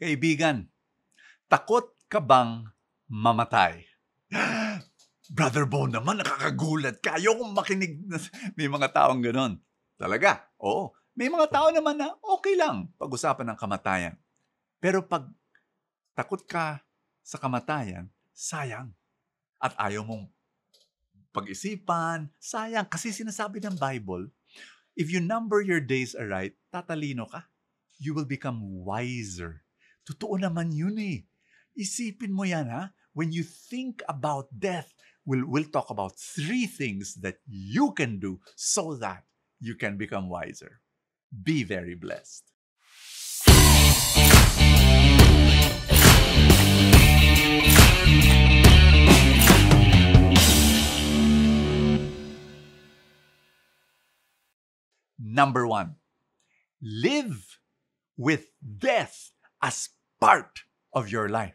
Kaibigan, takot ka bang mamatay? Brother Bo naman, nakakagulat ka. Ayokong makinig na may mga taong ganon. Talaga, oo. May mga tao naman na okay lang pag-usapan ng kamatayan. Pero pag takot ka sa kamatayan, sayang. At ayaw mong pag-isipan, sayang. Kasi sinasabi ng Bible, if you number your days aright, tatalino ka. You will become wiser. Totoo naman yun eh. Isipin mo yan ha. When you think about death, we'll talk about 3 things that you can do so that you can become wiser. Be very blessed. Number 1, live with death as part of your life.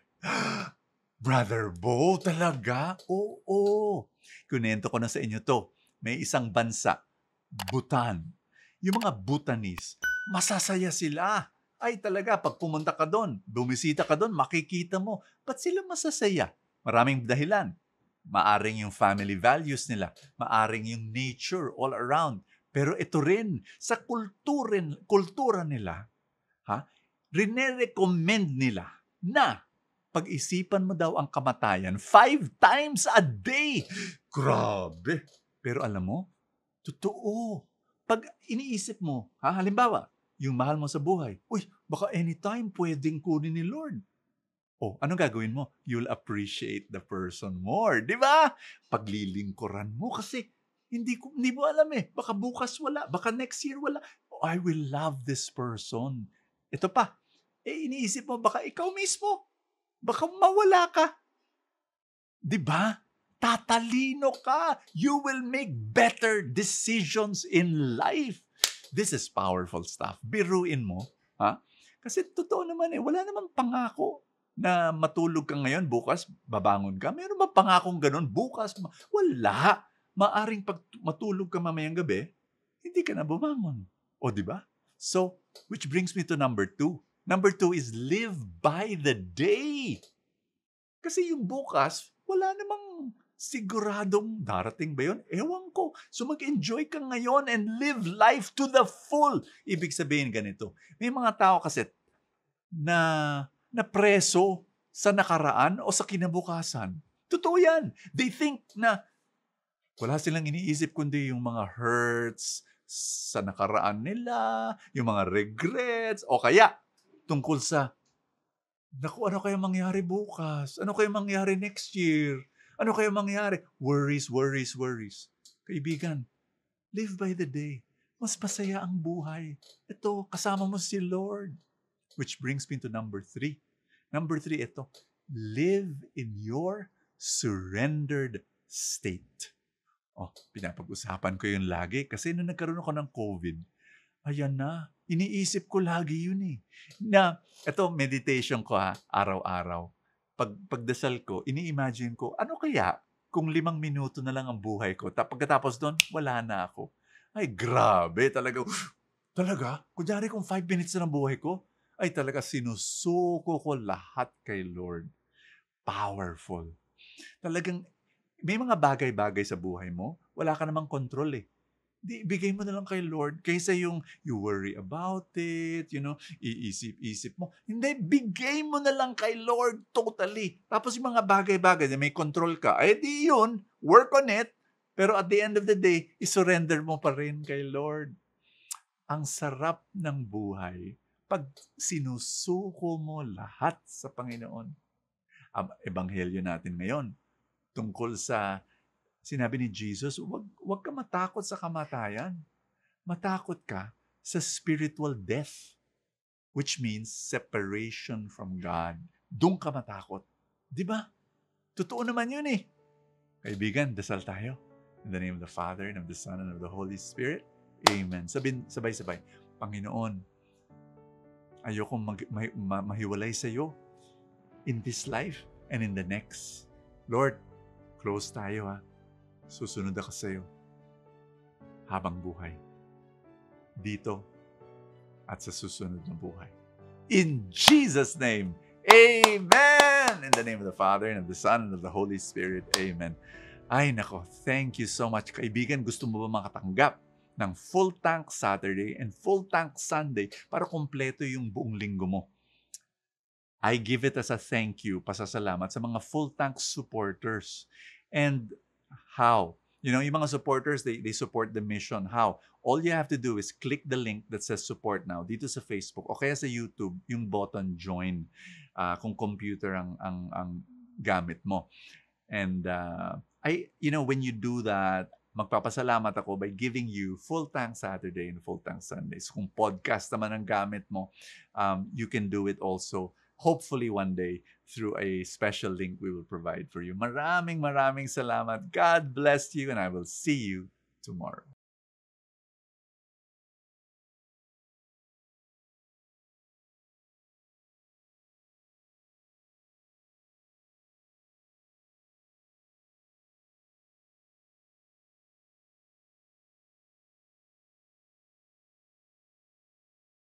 Brother Bo, talaga? Oo. Kunento ko na sa inyo to. May isang bansa, Bhutan. Yung mga Bhutanese, masasaya sila. Ay talaga, pag pumunta ka doon, bumisita ka doon, makikita mo, ba't sila masasaya? Maraming dahilan. Maaring yung family values nila, maaring yung nature all around. Pero ito rin, sa kultura nila, rine-recommend nila na pag-isipan mo daw ang kamatayan 5 times a day. Grabe! Pero alam mo, totoo. Pag iniisip mo, halimbawa, yung mahal mo sa buhay, baka anytime pwedeng kunin ni Lord. Anong gagawin mo? You'll appreciate the person more. Di ba? Paglilingkuran mo kasi hindi mo alam eh. Baka bukas wala. Baka next year wala. I will love this person. Ito pa. Iniisip mo, baka ikaw mismo. Baka mawala ka. Di ba? Tatalino ka. You will make better decisions in life. This is powerful stuff. Biruin mo. Kasi totoo naman eh. Wala namang pangako na matulog ka ngayon, bukas babangon ka. Meron ba pangakong ganun? Bukas, wala. Maaring pag matulog ka mamayang gabi, hindi ka na bumangon. Di ba? So, which brings me to number 2. Number 2 is live by the day. Kasi yung bukas, wala namang siguradong darating ba yun? Ewan ko. So mag-enjoy ka ngayon and live life to the full. Ibig sabihin ganito. May mga tao kasi na preso sa nakaraan o sa kinabukasan. Totoo yan. They think na wala silang iniisip kundi yung mga hurts sa nakaraan nila, yung mga regrets, o kaya tungkol sa, ano kaya mangyari bukas? Ano kaya mangyari next year? Ano kaya mangyari? Worries. Kaibigan, live by the day. Mas masaya ang buhay. Ito, kasama mo si Lord. Which brings me to number 3. Number 3, ito. Live in your surrendered state. Pinapag-usapan ko yun lagi kasi nung nagkaroon ako ng COVID, ayan na, iniisip ko lagi yun eh. Na, ito, meditation ko araw-araw. Pagdasal ko, ini-imagine ko, ano kaya kung 5 minuto na lang ang buhay ko, pagkatapos doon, wala na ako. Ay, grabe, talaga. Talaga? Kunyari kung 5 minutes na ng buhay ko, ay talaga sinusuko ko lahat kay Lord. Powerful. Talagang may mga bagay-bagay sa buhay mo, wala ka namang control eh. Bigay mo na lang kay Lord kaysa yung you worry about it, iisip-isip mo. Hindi, bigay mo na lang kay Lord totally. Tapos yung mga bagay-bagay na may control ka, di yun, work on it. Pero at the end of the day, isurrender mo pa rin kay Lord. Ang sarap ng buhay pag sinusuko mo lahat sa Panginoon. Ang ebanghelyo natin ngayon, tungkol sa, sinabi ni Jesus, wag ka matakot sa kamatayan. Matakot ka sa spiritual death, which means separation from God. Doon ka matakot. Di ba? Totoo naman yun eh. Kaibigan, dasal tayo. In the name of the Father, and of the Son, and of the Holy Spirit. Amen. Sabay-sabay. Panginoon, ayokong mahiwalay sa iyo in this life and in the next. Lord, close tayo Susunod ako sa iyo habang buhay. Dito at sa susunod na buhay. In Jesus' name, amen! In the name of the Father, and of the Son, and of the Holy Spirit, amen. Ay nako, thank you so much. Kaibigan, gusto mo ba makatanggap ng full tank Saturday and full tank Sunday para kumpleto yung buong linggo mo? I give it as a thank you, pasasalamat sa mga full tank supporters. And how? You know, yung mga supporters, they support the mission. How? All you have to do is click the link that says support now dito sa Facebook o kaya sa YouTube, yung button join kung computer ang gamit mo. And when you do that, magpapasalamat ako by giving you full tank Saturday and full tank Sundays. Kung podcast naman ang gamit mo, you can do it also. Hopefully one day through a special link we will provide for you. Maraming salamat. God bless you, and I will see you tomorrow.